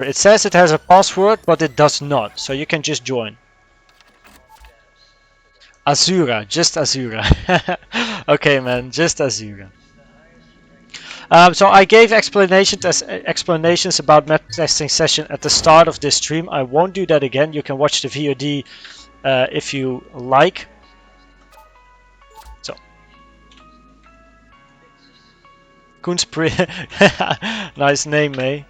It says it has a password, but it does not, so you can just join. Azura, just Azura. Okay, man, just Azura. So I gave explanations about map testing session at the start of this stream. I won't do that again. You can watch the VOD if you like. So, Koenz nice name, eh?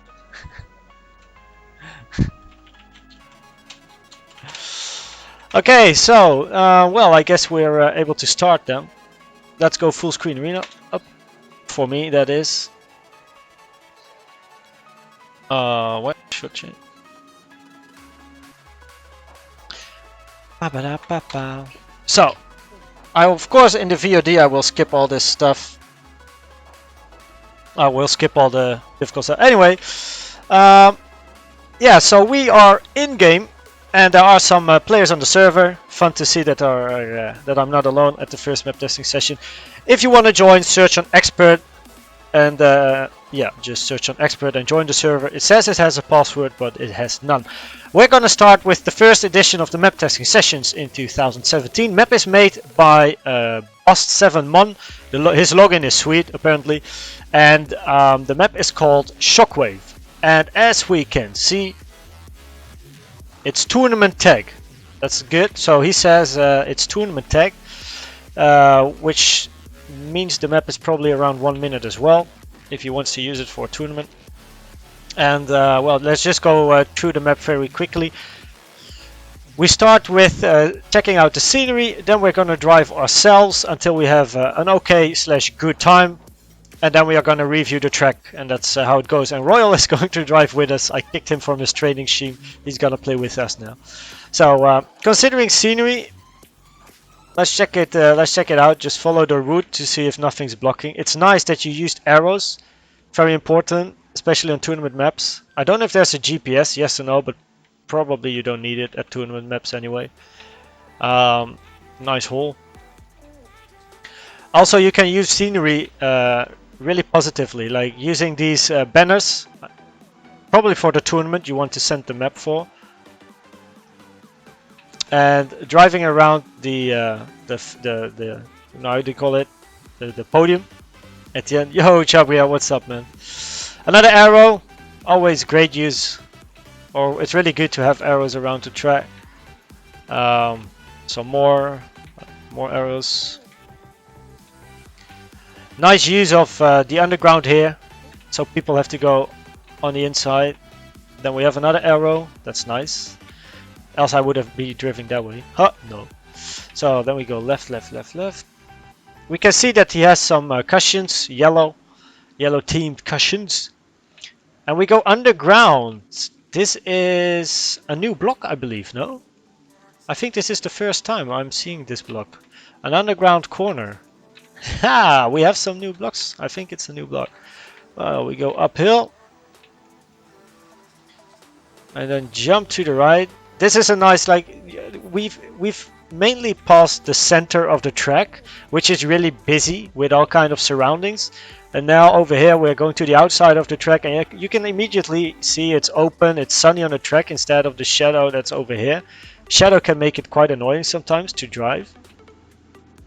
Okay, so well, I guess we're able to start then. Let's go full screen arena. Up for me, that is. What should change? So, of course in the VOD I will skip all this stuff. I will skip all the difficult stuff. Anyway, yeah, so we are in game, and there are some players on the server. Fun to see that I'm not alone at the first map testing session. If you want to join, search on expert, and yeah, just search on expert and join the server. It says it has a password, but it has none. We're going to start with the first edition of the map testing sessions in 2017. Map is made by Bast7Mon. His login is sweet, apparently, and the map is called Shockwave. And as we can see, it's tournament tag. That's good. So he says it's tournament tag, which means the map is probably around 1 minute as well, if he wants to use it for a tournament. And well, let's just go through the map very quickly. We start with checking out the scenery, then we're going to drive ourselves until we have an okay/good time, and then we are going to review the track, and that's how it goes. And Royal is going to drive with us. I kicked him from his training team. He's going to play with us now. So considering scenery, let's check it out. Just follow the route to see if nothing's blocking. It's nice that you used arrows, very important, especially on tournament maps. I don't know if there's a GPS, yes or no, but probably you don't need it at tournament maps anyway. Nice hole. Also, you can use scenery really positively, like using these banners, probably for the tournament you want to send the map for. And driving around the how do you call it, the podium at the end. Yo, Chabria, what's up, man? Another arrow, always great use, or it's really good to have arrows around the track. So more arrows. Nice use of the underground here, so people have to go on the inside. Then we have another arrow, that's nice. Else I would have been driven that way. Huh, no. So then we go left, left, left, left. We can see that he has some cushions, yellow themed cushions. And we go underground. This is a new block, I believe, no? I think this is the first time I'm seeing this block. An underground corner. Ha! We have some new blocks. I think it's a new block. Well, we go uphill. And then jump to the right. This is a nice, like, we've mainly passed the center of the track, which is really busy with all kind of surroundings. And now over here we're going to the outside of the track, and you can immediately see it's open, it's sunny on the track instead of the shadow that's over here. Shadow can make it quite annoying sometimes to drive,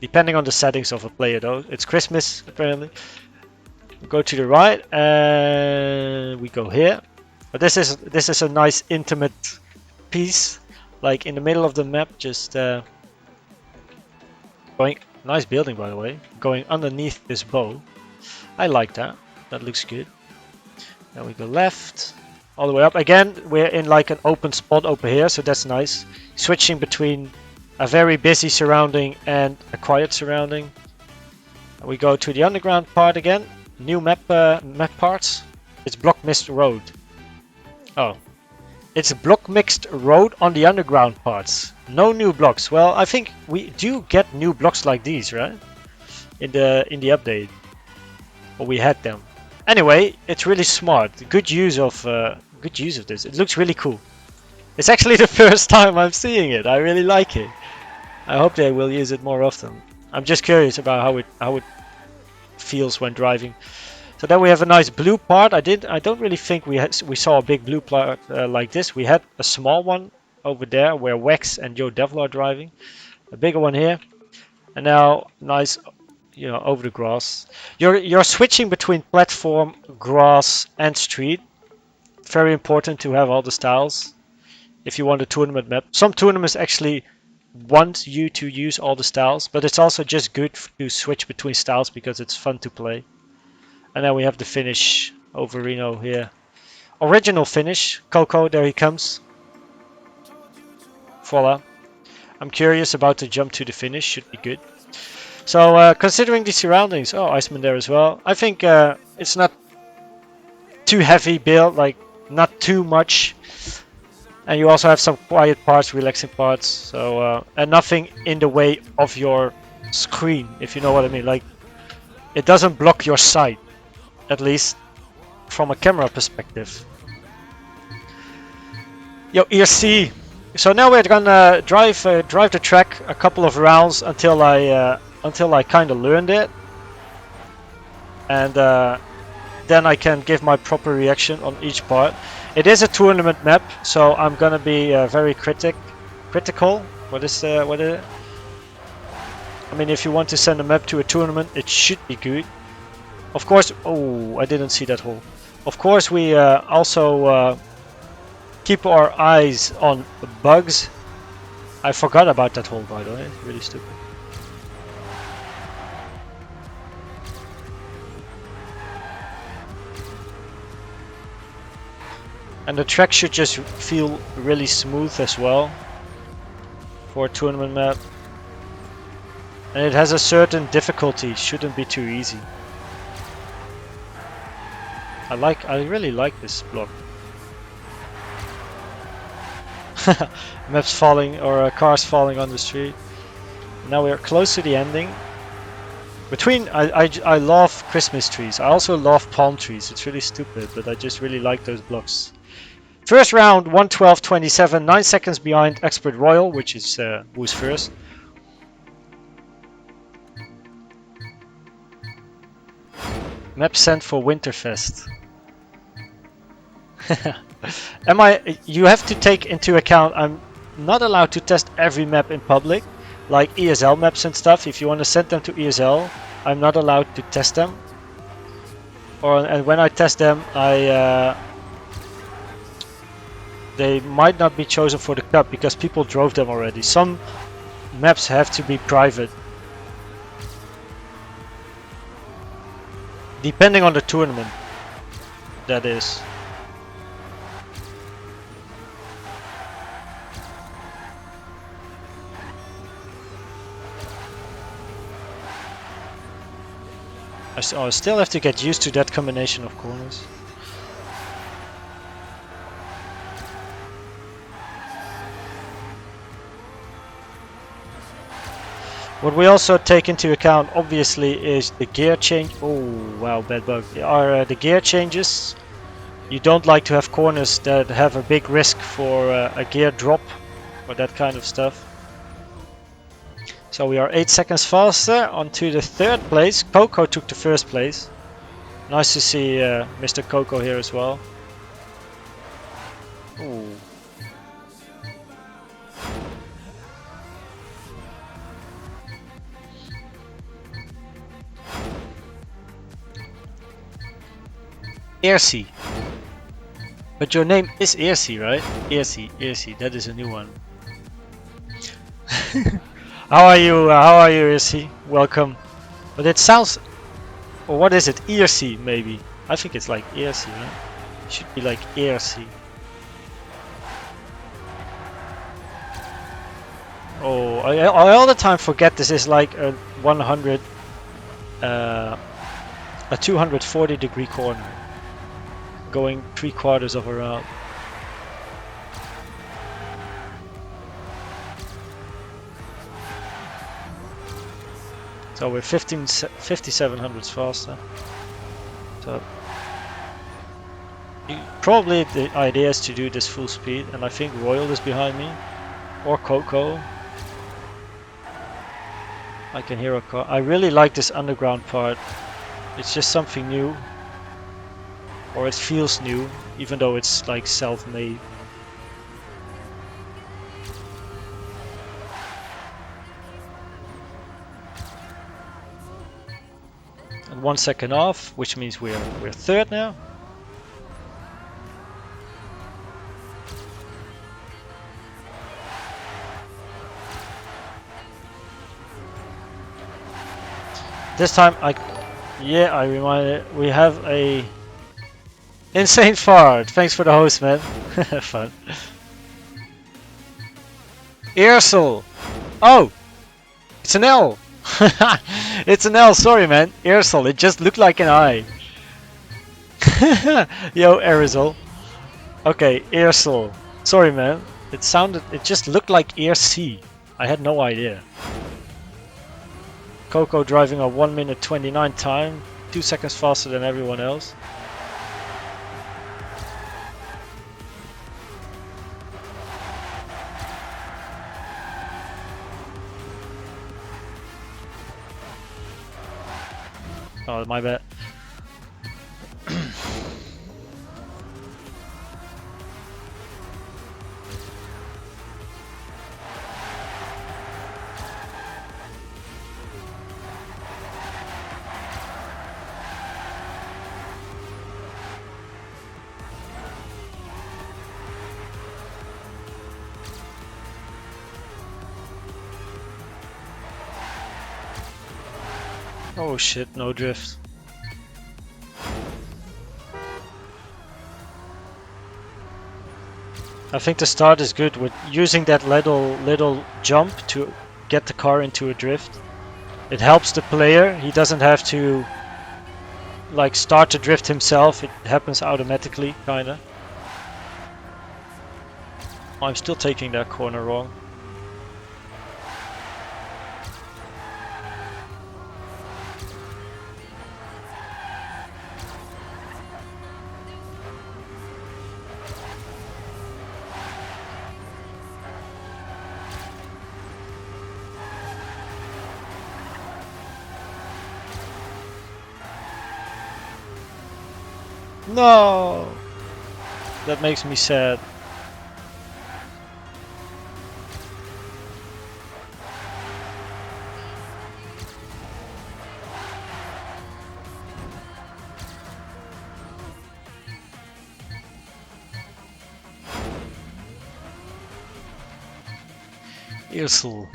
depending on the settings of a player though. It's Christmas apparently. We go to the right and we go here. But this is a nice intimate piece, like in the middle of the map, just going, nice building by the way, going underneath this bow. I like that, that looks good. Then we go left, all the way up. Again, we're in like an open spot over here, so that's nice. Switching between a very busy surrounding and a quiet surrounding. And we go to the underground part again. New map parts. It's block mixed road. Oh, it's a block mixed road on the underground parts. No new blocks. Well, I think we do get new blocks like these, right? In the update, or we had them. Anyway, it's really smart. Good use of this. It looks really cool. It's actually the first time I'm seeing it. I really like it. I hope they will use it more often. I'm just curious about how it feels when driving. So then we have a nice blue part. I don't really think we saw a big blue part like this. We had a small one over there where Wex and Joe Devil are driving. A bigger one here. And now nice, you know, over the grass. You're switching between platform, grass, and street. Very important to have all the styles if you want a tournament map. Some tournaments actually want you to use all the styles, but it's also just good to switch between styles because it's fun to play. And then we have the finish over Reno here. Original finish. Coco, there he comes. Voila. I'm curious about the jump to the finish. Should be good. So considering the surroundings, oh, Iceman there as well. I think it's not too heavy build, like not too much. And you also have some quiet parts, relaxing parts. So and nothing in the way of your screen, if you know what I mean. Like it doesn't block your sight, at least from a camera perspective. Yo, ERC. So now we're gonna drive the track a couple of rounds until I kind of learned it, and then I can give my proper reaction on each part. It is a tournament map, so I'm gonna be very critical. What is it? I mean, if you want to send a map to a tournament, it should be good. Of course. Oh, I didn't see that hole. Of course, we also keep our eyes on bugs. I forgot about that hole, by the way. Really stupid. And the track should just feel really smooth as well for a tournament map. And it has a certain difficulty, shouldn't be too easy. I really like this block. Maps falling, or cars falling on the street. Now we are close to the ending. I love Christmas trees. I also love palm trees. It's really stupid, but I just really like those blocks. First round, 1:12.27, 9 seconds behind Expert Royal, which is who's first. Map sent for Winterfest. You have to take into account I'm not allowed to test every map in public, like ESL maps and stuff. If you want to send them to ESL, I'm not allowed to test them. And when I test them, they might not be chosen for the cup because people drove them already. Some maps have to be private, depending on the tournament, that is. I still have to get used to that combination of corners. What we also take into account, obviously, is the gear change. Oh wow, bad bug. Are the gear changes? You don't like to have corners that have a big risk for a gear drop or that kind of stuff. So we are 8 seconds faster. On to the third place. Coco took the first place. Nice to see Mr. Coco here as well. Ooh. ERC. But your name is ERC, right? ERC, that is a new one. How are you, ERC? Welcome. But it sounds... Or what is it? ERC, maybe. I think it's like ERC, right? It should be like ERC. Oh, I all the time forget this is like a 240 degree corner. Going 3/4 of a round. So we're 57 hundredths faster. So probably the idea is to do this full speed, and I think Royal is behind me, or Coco. I can hear a car. I really like this underground part. It's just something new. or it feels new, even though it's like self-made. And 1 second off, which means we're third now. This time I reminded we have a insane fart. Thanks for the host, man. Fun. Earsel. Oh, it's an L. It's an L. Sorry, man. Earsel. It just looked like an I. Yo, Aerosol. Okay, Earsel. Sorry, man. It just looked like Ear C. I had no idea. Coco driving a 1 minute 29 time, 2 seconds faster than everyone else. Oh, my bad. Oh shit, no drift. I think the start is good with using that little jump to get the car into a drift. It helps the player. He doesn't have to like start to drift himself. It happens automatically, kinda. I'm still taking that corner wrong. No! That makes me sad. Earsel.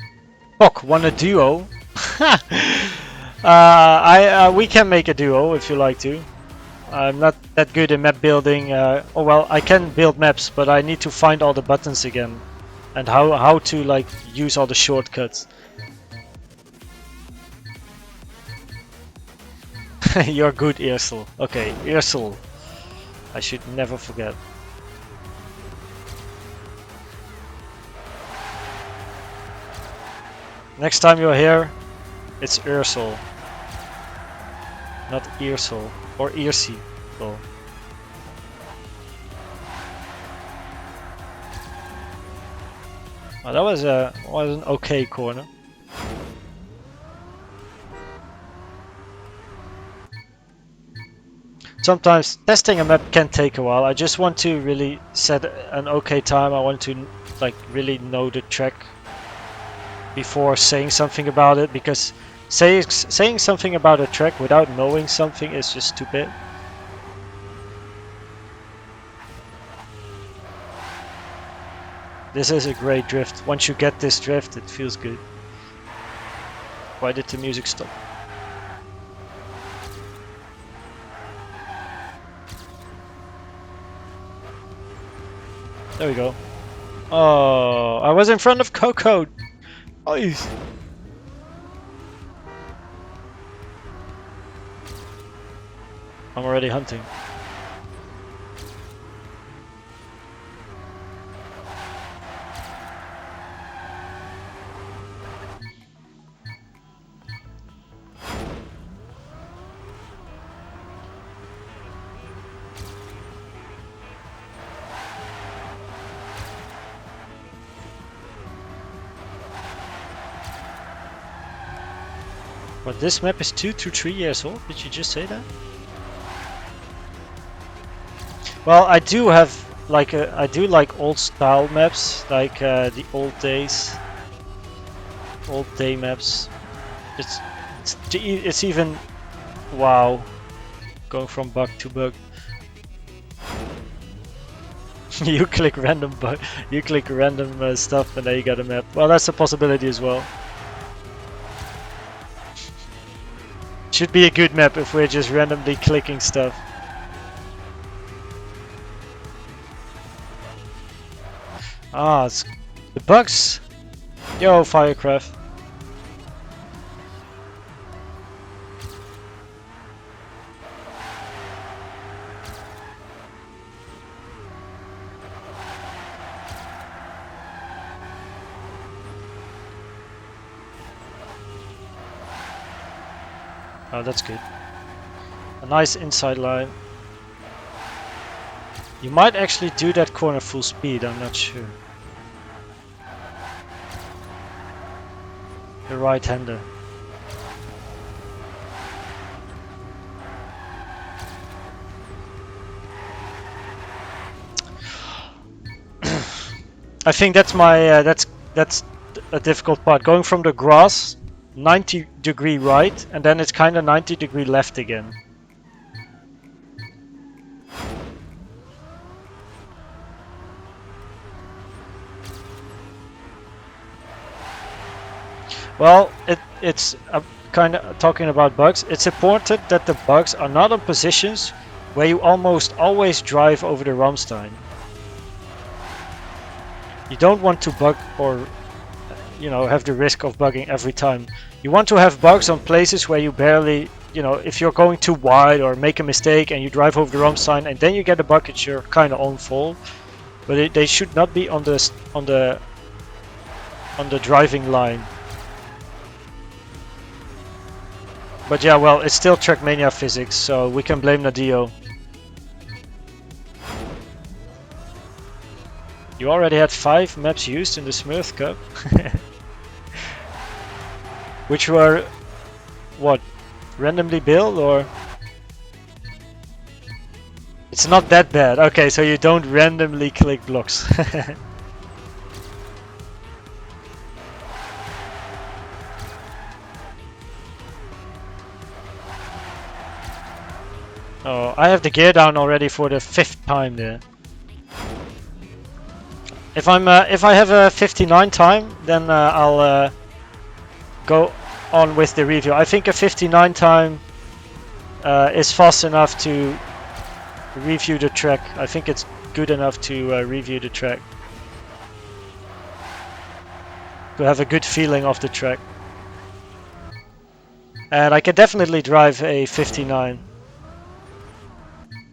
Bok, want a duo? We can make a duo if you like to. I'm not that good in map building. Oh well, I can build maps, but I need to find all the buttons again, and how to like use all the shortcuts. You're good, Earsel. Okay, Earsel. I should never forget. Next time you're here, it's Earsel, not Earsel or Earsy. Oh. Well, that was an okay corner. Sometimes testing a map can take a while. I just want to really set an okay time. I want to like really know the track before saying something about it, because saying something about a track without knowing something is just stupid. This is a great drift. Once you get this drift, it feels good. Why did the music stop? There we go. Oh, I was in front of Coco. Nice. I'm already hunting. But this map is 2 to 3 years old. Did you just say that? Well, I do have like I do like old style maps, like the old day maps. It's even wow, going from bug to bug. You click random bug, you click random stuff, and there you got a map. Well, that's a possibility as well. Should be a good map if we're just randomly clicking stuff. Ah, it's the bugs. Yo, Firecraft. Oh, that's good. A nice inside line. You might actually do that corner full speed, I'm not sure. The right-hander. I think that's my that's a difficult part. Going from the grass 90-degree right, and then it's kind of 90-degree left again. Well, it's kind of talking about bugs. It's important that the bugs are not on positions where you almost always drive over the Rammstein. You don't want to bug or, you know, have the risk of bugging every time. You want to have bugs on places where you barely, you know, if you're going too wide or make a mistake and you drive over the Rammstein and then you get a bug, it's your kind of own fault. But they should not be on the driving line. But yeah, well, it's still Trackmania physics, so we can blame Nadio. You already had 5 maps used in the Smurf Cup. Which were, what, randomly built or? It's not that bad. Okay, so you don't randomly click blocks. Oh, I have the gear down already for the 5th time there. If I have a 59 time, then I'll go on with the review. I think a 59 time is fast enough to review the track. I think it's good enough to review the track. To have a good feeling of the track. And I can definitely drive a 59.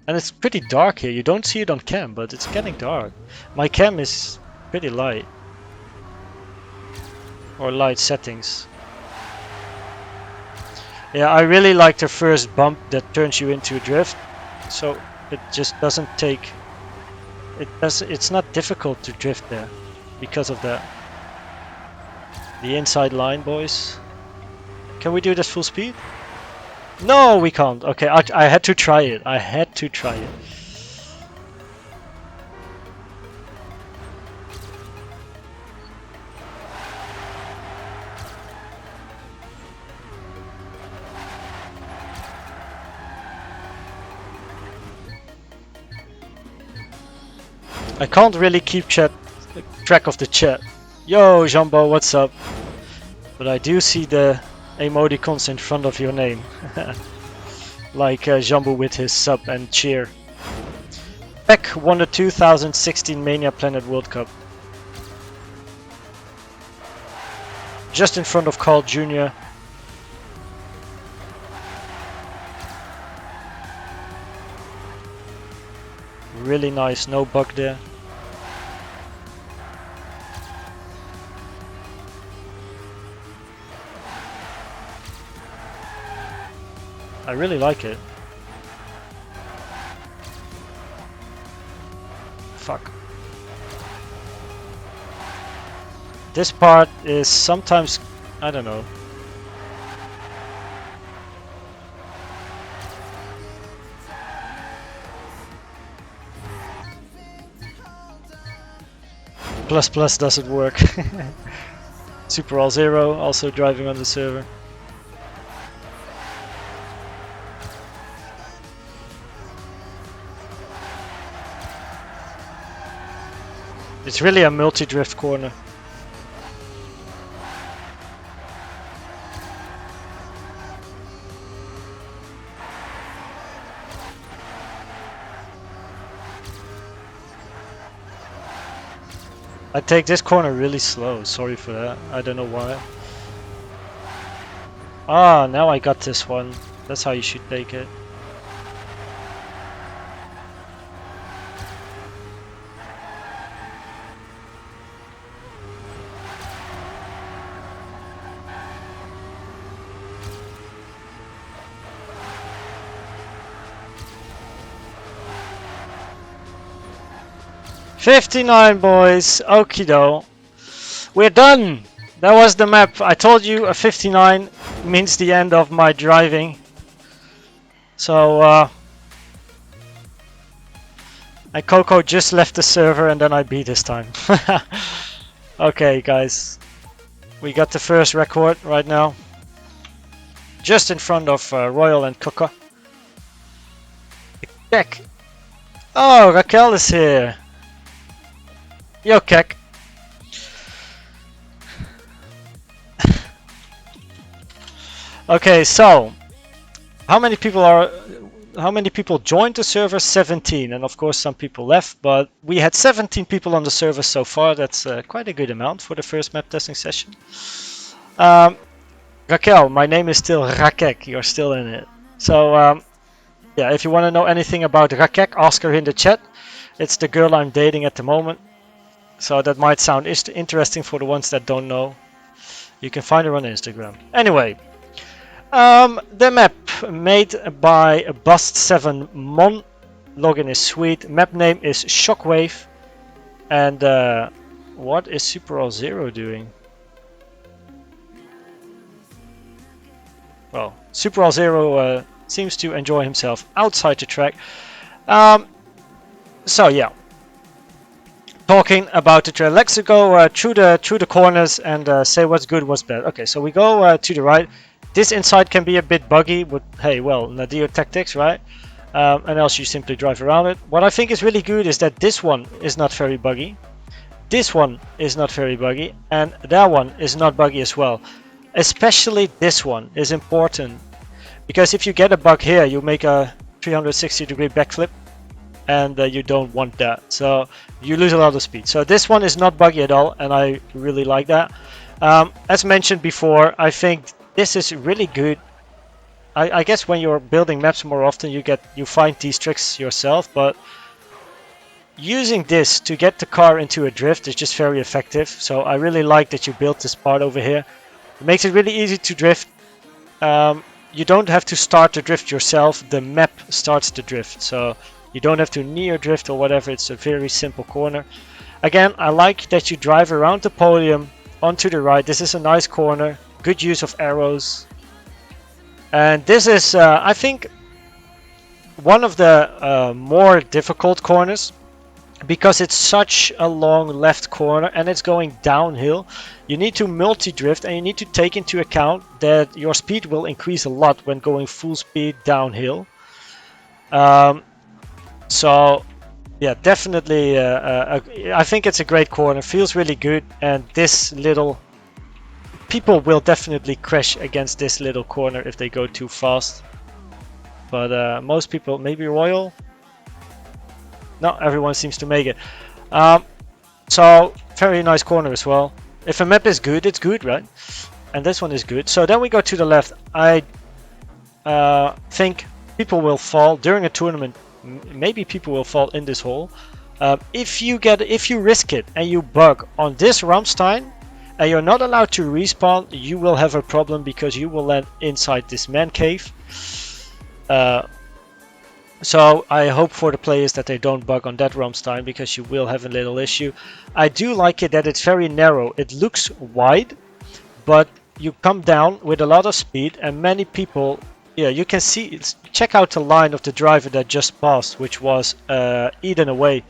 And it's pretty dark here. You don't see it on cam, but it's getting dark. My cam is pretty light. Or light settings. Yeah, I really like the first bump that turns you into a drift. So it just doesn't take... It's not difficult to drift there because of that. The inside line, boys. Can we do this full speed? No, we can't. Okay, I had to try it. I had to try it. I can't really keep track of the chat. Yo, Jumbo, what's up? But I do see the emoticons in front of your name. Like Jumbo with his sub and cheer. Peck won the 2016 Mania Planet World Cup. Just in front of Carl Jr. Really nice, no bug there. I really like it. Fuck. This part is sometimes, I don't know. Plus plus doesn't work. Super All Zero also driving on the server. It's really a multi-drift corner. I take this corner really slow, sorry for that, I don't know why. Ah, now I got this one. That's how you should take it. $59 boys, okido. We're done! That was the map. I told you a 59 means the end of my driving. So, and Coco just left the server and then I beat this time. Okay guys, we got the first record right now. Just in front of Royal and Coco. Check. Oh, Raquel is here. Yo, Kek. Okay, so how many people joined the server? 17, and of course some people left, but we had 17 people on the server so far. That's quite a good amount for the first map testing session. Raquel, my name is still Rakek. You're still in it. So yeah, if you want to know anything about Rakek, ask her in the chat. It's the girl I'm dating at the moment. So that might sound interesting for the ones that don't know. You can find her on Instagram. Anyway, the map made by Bast7Mon. Login is sweet. Map name is Shockwave. And what is Super All Zero doing? Well, Super All Zero seems to enjoy himself outside the track. So yeah. Talking about the trail, let's go through the corners and say what's good, what's bad. Okay, so we go to the right. This inside can be a bit buggy, but hey, well, Nadir tactics, right? And else you simply drive around it. What I think is really good is that this one is not very buggy. This one is not very buggy, and that one is not buggy as well. Especially this one is important, because if you get a bug here, you make a 360-degree backflip. And you don't want that, so you lose a lot of speed. So this one is not buggy at all, and I really like that. As mentioned before, I think this is really good. I guess when you're building maps more often, you find these tricks yourself, but using this to get the car into a drift is just very effective. So I really like that you built this part over here. It makes it really easy to drift. You don't have to start the drift yourself. The map starts the drift, so you don't have to near drift or whatever. It's a very simple corner. Again, I like that you drive around the podium onto the right. This is a nice corner. Good use of arrows. And this is, I think, one of the more difficult corners, because it's such a long left corner and it's going downhill. You need to multi-drift, and you need to take into account that your speed will increase a lot when going full speed downhill. So yeah, definitely I think it's a great corner. Feels really good, and this little people will definitely crash against this little corner if they go too fast. But most people, maybe Royal, no, everyone seems to make it. So very nice corner as well. If a map is good, it's good, right? And this one is good. So then we go to the left. I think people will fall during a tournament. Maybe people will fall in this hole. If you risk it and you bug on this Rammstein and you're not allowed to respawn, you will have a problem, because you will land inside this man cave. So I hope for the players that they don't bug on that Rammstein, because you will have a little issue. I do like it that it's very narrow. It looks wide, but you come down with a lot of speed, and many people, yeah, you can see, check out the line of the driver that just passed, which was eaten away.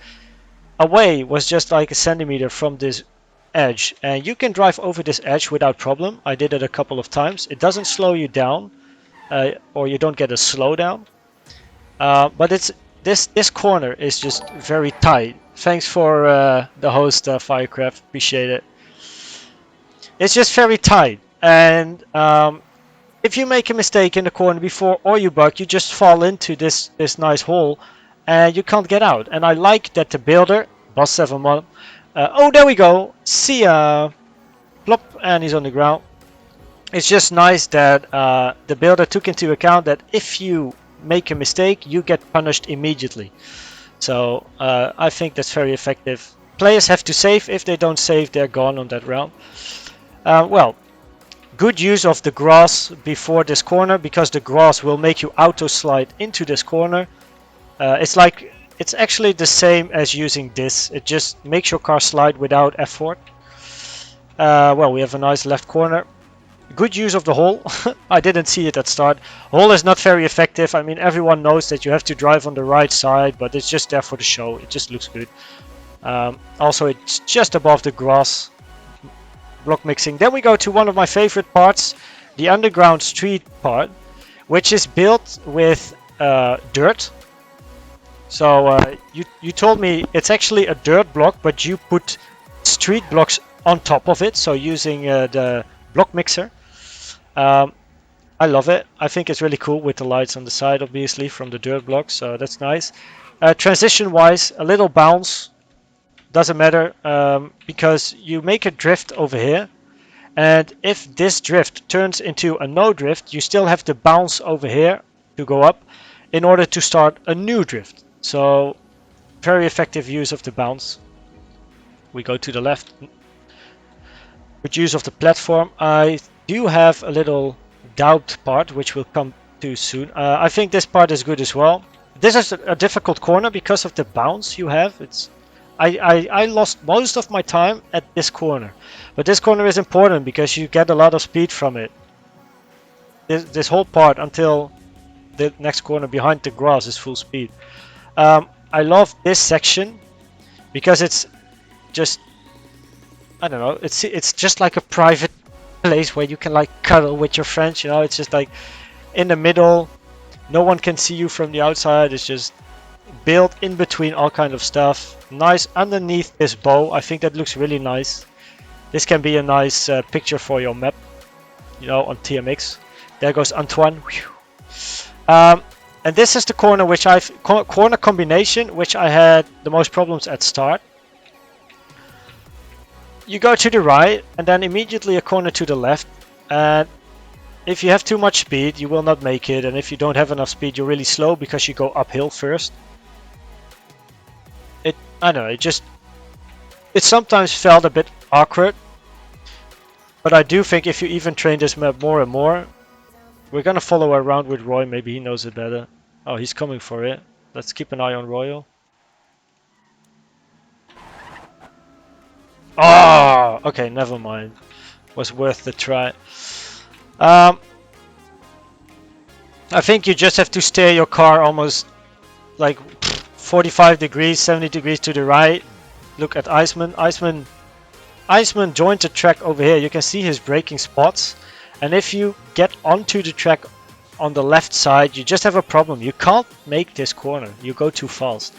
away was just like a centimeter from this edge, and you can drive over this edge without problem. I did it a couple of times. It doesn't slow you down, or you don't get a slowdown. But it's this corner is just very tight. Thanks for the host, Firecraft. Appreciate it. It's just very tight, and if you make a mistake in the corner before or you bug, you just fall into this nice hole, and you can't get out. And I like that the builder, Bast7Mon, oh, there we go. See ya. Plop, and he's on the ground. It's just nice that the builder took into account that if you make a mistake, you get punished immediately. So I think that's very effective. Players have to save. If they don't save, they're gone on that round. Well, good use of the grass before this corner, because the grass will make you auto slide into this corner. It's actually the same as using this. It just makes your car slide without effort. Well, we have a nice left corner. Good use of the hole. I didn't see it at start. Hole is not very effective. I mean, everyone knows that you have to drive on the right side, but it's just there for the show. It just looks good. Also, it's just above the grass. Block mixing. Then we go to one of my favorite parts, the underground street part, which is built with dirt. So you told me it's actually a dirt block, but you put street blocks on top of it. So using the block mixer. I love it. I think it's really cool with the lights on the side, obviously, from the dirt blocks. So that's nice. Transition wise, a little bounce. Doesn't matter, because you make a drift over here, and if this drift turns into a no drift, you still have to bounce over here to go up in order to start a new drift. So very effective use of the bounce. We go to the left. Good use of the platform. I do have a little doubt part, which we'll come to soon. I think this part is good as well. This is a difficult corner because of the bounce you have. I lost most of my time at this corner, but this corner is important because you get a lot of speed from it. This whole part until the next corner behind the grass is full speed. I love this section because it's just, I don't know, it's just like a private place where you can like cuddle with your friends, you know. It's just like in the middle, no one can see you from the outside. It's just built in between all kind of stuff. Nice underneath this bow. I think that looks really nice. This can be a nice picture for your map, you know, on TMX. There goes Antoine. And this is the corner which corner combination which I had the most problems at start. You go to the right and then immediately a corner to the left, and if you have too much speed you will not make it, and if you don't have enough speed you're really slow because you go uphill first. I don't know, it sometimes felt a bit awkward, but I do think if you even train this map more and more, we're gonna follow around with Roy. Maybe he knows it better. Oh, he's coming for it. Let's keep an eye on Royal. Oh, okay, never mind. Was worth the try. I think you just have to steer your car almost like 45 degrees, 70 degrees to the right. Look at IeSF. IeSF joined the track over here. You can see his braking spots. And if you get onto the track on the left side, you just have a problem. You can't make this corner. You go too fast.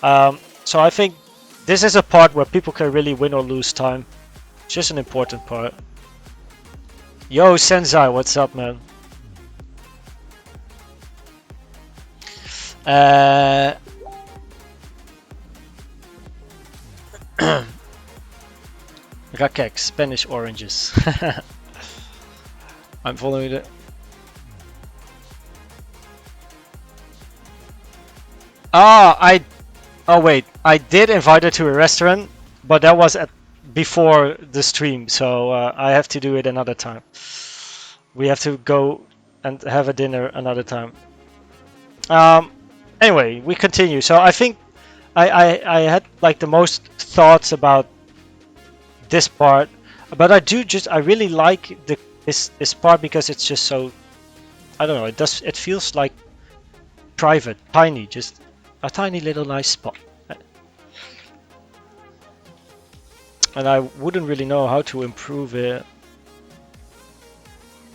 So I think this is a part where people can really win or lose time. It's just an important part. Yo, Senzai, what's up, man? Rakek, Spanish oranges. I'm following it. Oh wait, I did invite her to a restaurant, but that was before the stream, so I have to do it another time. We have to go and have a dinner another time. Anyway, we continue. So I think I had like the most thoughts about this part, but I really like this part because it's just so, I don't know, it feels like private, tiny, just a tiny little nice spot. and I wouldn't really know how to improve it.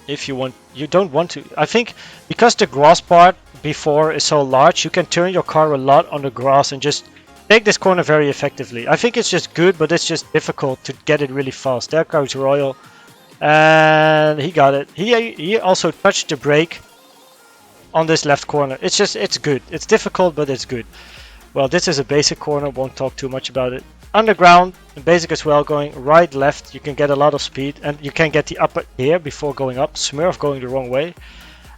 If you don't want to. I think because the grass part before is so large, you can turn your car a lot on the grass and just take this corner very effectively. I think it's just good, but it's just difficult to get it really fast. There goes Royal, and he got it. He also touched the brake on this left corner. It's good. It's difficult, but it's good. Well, this is a basic corner. Won't talk too much about it. Underground, basic as well, going right, left, you can get a lot of speed, and you can get the upper here before going up. Smurf going the wrong way.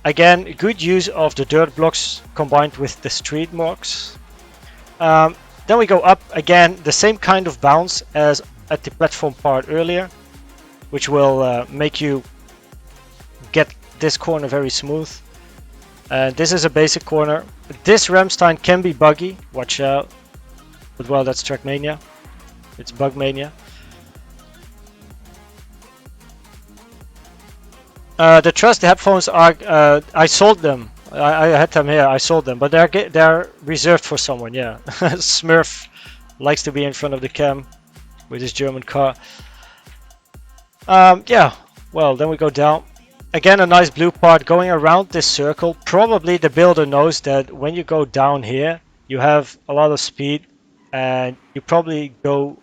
Again, good use of the dirt blocks combined with the street marks. Then we go up again, the same kind of bounce as at the platform part earlier, which will make you get this corner very smooth. And this is a basic corner. This Ramstein can be buggy, watch out. But well, that's Trackmania. It's Bugmania. The Trust headphones are. I sold them. I had them here. I sold them, but they're reserved for someone. Yeah, Smurf likes to be in front of the cam with his German car. Yeah. Well, then we go down. Again, a nice blue part going around this circle. Probably the builder knows that when you go down here, you have a lot of speed, and you probably go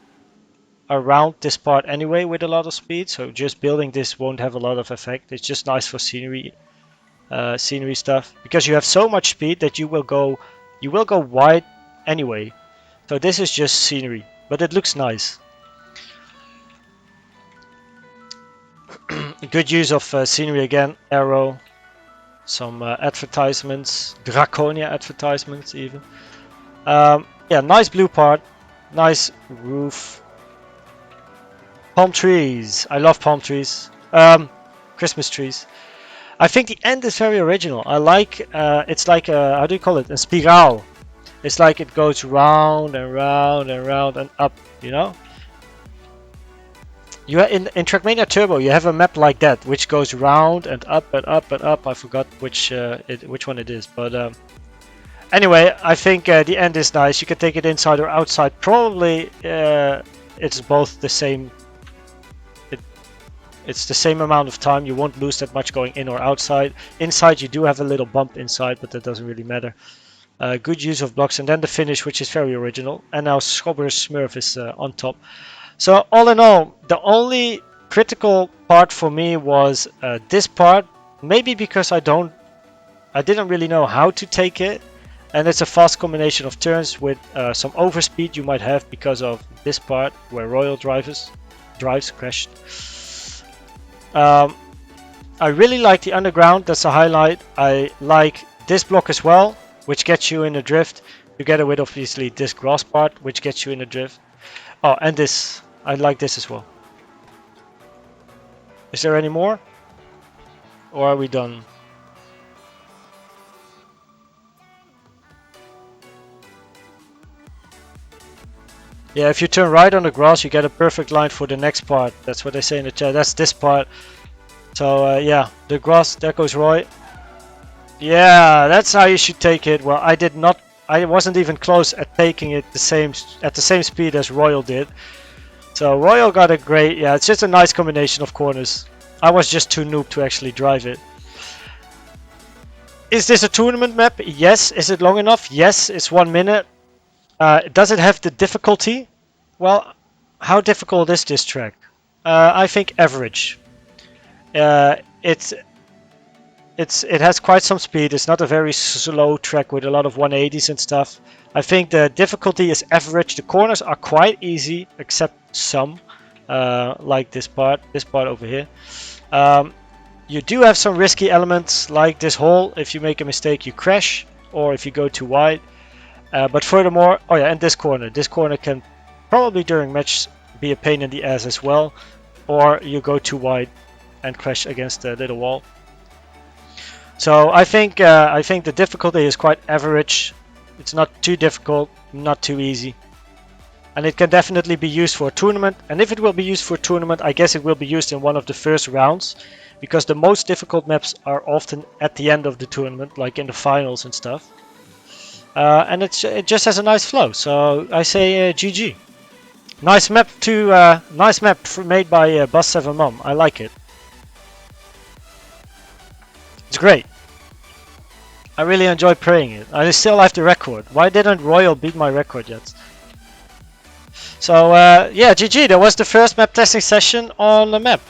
around this part anyway with a lot of speed, so just building this won't have a lot of effect. It's just nice for scenery stuff, because you have so much speed that you will go wide anyway. So this is just scenery, but it looks nice. Good use of scenery again. Arrow, some advertisements, Draconia advertisements even. Yeah, nice blue part, nice roof. Palm trees. I love palm trees. Christmas trees. I think the end is very original. I like. It's like a, how do you call it? A spiral. It's like it goes round and round and round and up. You know. You in Trackmania Turbo, you have a map like that, which goes round and up and up and up. I forgot which one it is, but anyway, I think the end is nice. You can take it inside or outside. Probably it's both the same. It's the same amount of time. You won't lose that much going in or outside. Inside you do have a little bump inside, but that doesn't really matter. Good use of blocks, and then the finish, which is very original. And now Schobber's Smurf is on top. So all in all, the only critical part for me was this part. Maybe because I didn't really know how to take it. And it's a fast combination of turns with some overspeed you might have because of this part where Royal drives crashed. I really like the underground, that's a highlight. I like this block as well, which gets you in a drift, together with obviously this grass part, which gets you in a drift. Oh, and this, I like this as well. Is there any more? Or are we done? Yeah, if you turn right on the grass, you get a perfect line for the next part. That's what they say in the chat. That's this part. So yeah, the grass. There goes Roy. Yeah, that's how you should take it. Well, I did not. I wasn't even close at taking it at the same speed as Royal did. So Royal got a great. Yeah, it's just a nice combination of corners. I was just too noob to actually drive it. Is this a tournament map? Yes. Is it long enough? Yes. It's 1 minute. Does it have the difficulty? Well, how difficult is this track? I think average. It has quite some speed. It's not a very slow track with a lot of 180s and stuff. I think the difficulty is average. The corners are quite easy, except some, like this part over here. You do have some risky elements, like this hole. If you make a mistake, you crash, or if you go too wide. But furthermore, oh yeah, and this corner can probably during match be a pain in the ass as well, or you go too wide and crash against the little wall. So I think the difficulty is quite average. It's not too difficult, not too easy, and it can definitely be used for a tournament. And if it will be used for a tournament, I guess it will be used in one of the first rounds, because the most difficult maps are often at the end of the tournament, like in the finals and stuff. And it just has a nice flow, so I say GG. Nice map made by Bast7Mon. I like it. It's great. I really enjoy playing it. I still have the record. Why didn't Royal beat my record yet? So yeah, GG. That was the first map testing session on the map.